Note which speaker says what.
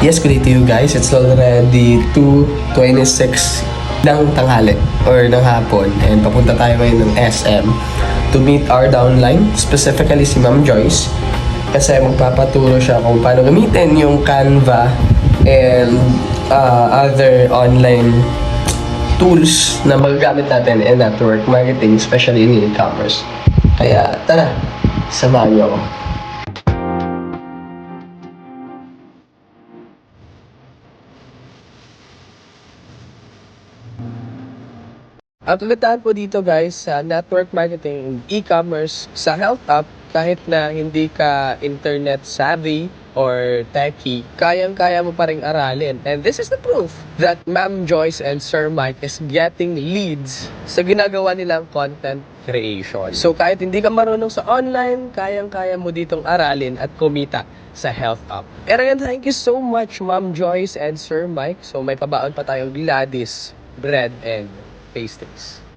Speaker 1: Yes, good day to you guys. It's already 2:26 ng tanghali or ng hapon and papunta tayo ngayon ng SM to meet our downline, specifically si Ma'am Joyce kasi magpapaturo siya kung paano gamitin yung Canva and other online tools na magagamit natin in network marketing, especially in e-commerce. Kaya tara, samahan niyo ako. Ang kagandahan po dito guys sa network marketing, e-commerce, sa Health App, kahit na hindi ka internet savvy or techie, kayang-kaya mo pa rin aralin. And this is the proof that Ma'am Joyce and Sir Mike is getting leads sa ginagawa nilang content creation. So kahit hindi ka marunong sa online, kayang-kaya mo ditong aralin at kumita sa Health App. And again, thank you so much Ma'am Joyce and Sir Mike. So may pabaon pa tayong Gladys, bread, and pastries.